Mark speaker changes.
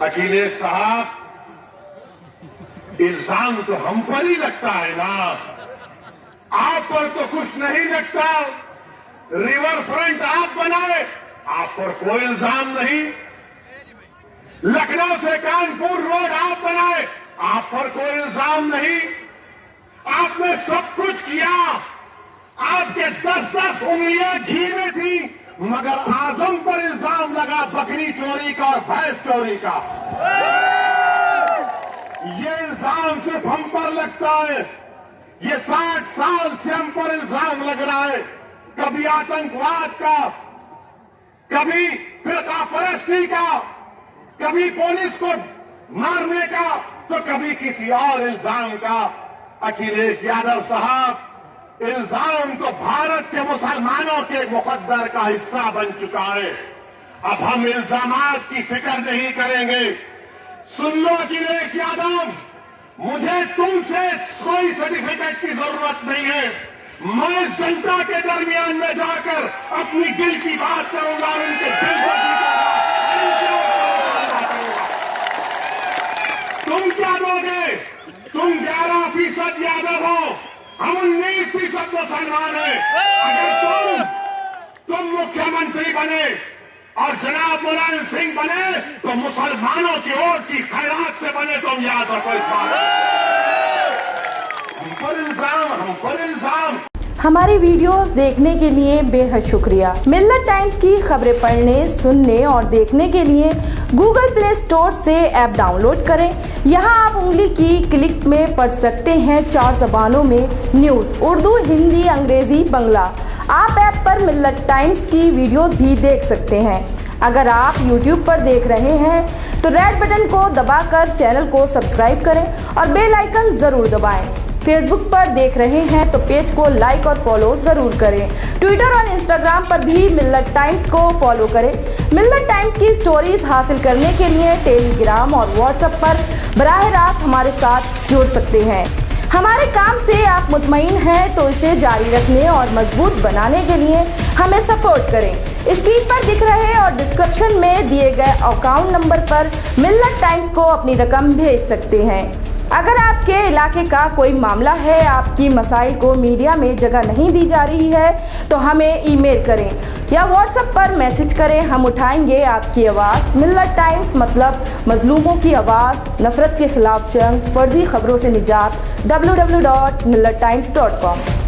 Speaker 1: अखिलेश साहब, इल्जाम तो हम पर ही लगता है ना, आप पर तो कुछ नहीं लगता। रिवर फ्रंट आप बनाए, आप पर कोई इल्जाम नहीं। लखनऊ से कानपुर रोड आप बनाए, आप पर कोई इल्जाम नहीं। आपने सब कुछ किया, आपके 10-10 उंगलियां घी में थी, मगर आजम पर इल्जाम लगा बकरी चोरी का और भैंस चोरी का। ये इल्जाम सिर्फ हम पर लगता है। ये 60 साल से हम पर इल्जाम लग रहा है, कभी आतंकवाद का, कभी फिरका परस्ती का, कभी पुलिस को मारने का, तो कभी किसी और इल्जाम का। अखिलेश यादव साहब, इल्जाम तो भारत के मुसलमानों के मुकद्दर का हिस्सा बन चुका है। अब हम इल्जामात की फिक्र नहीं करेंगे। सुन लो अखिलेश यादव, मुझे तुमसे कोई सर्टिफिकेट की जरूरत नहीं है। मैं इस जनता के दरमियान में जाकर अपनी दिल की बात करूंगा और उनके दिल को जीतूंगा। तुम क्या दोगे? तुम 11% यादव हो, हम 19% मुसलमान हैं। अगर तुम मुख्यमंत्री बने और जनाब मुलायम सिंह बने तो मुसलमानों की वोट की खैरात से बने, तुम याद रखो इस बात। हम पर इल्जाम।
Speaker 2: हमारी वीडियोस देखने के लिए बेहद शुक्रिया। मिल्लत टाइम्स की खबरें पढ़ने, सुनने और देखने के लिए गूगल प्ले स्टोर से ऐप डाउनलोड करें। यहां आप उंगली की क्लिक में पढ़ सकते हैं 4 जबानों में न्यूज़, उर्दू, हिंदी, अंग्रेजी, बांग्ला। आप ऐप पर मिल्लत टाइम्स की वीडियोस भी देख सकते हैं। अगर आप YouTube पर देख रहे हैं तो रेड बटन को दबाकर चैनल को सब्सक्राइब करें और बेल आइकन ज़रूर दबाएं। फेसबुक पर देख रहे हैं तो पेज को लाइक और फॉलो ज़रूर करें। ट्विटर और इंस्टाग्राम पर भी मिल्लत टाइम्स को फॉलो करें। मिल्लत टाइम्स की स्टोरीज हासिल करने के लिए टेलीग्राम और व्हाट्सएप पर बराह रास्त हमारे साथ जुड़ सकते हैं। हमारे काम से आप मुतमईन हैं तो इसे जारी रखने और मजबूत बनाने के लिए हमें सपोर्ट करें। स्क्रीन पर दिख रहे और डिस्क्रिप्शन में दिए गए अकाउंट नंबर पर मिल्लत टाइम्स को अपनी रकम भेज सकते हैं। अगर आपके इलाके का कोई मामला है, आपकी मसाइल को मीडिया में जगह नहीं दी जा रही है, तो हमें ईमेल करें या व्हाट्सएप पर मैसेज करें। हम उठाएंगे आपकी आवाज़। मिल्लत टाइम्स मतलब मजलूमों की आवाज़, नफरत के खिलाफ जंग, फर्जी खबरों से निजात। www.millattimes.com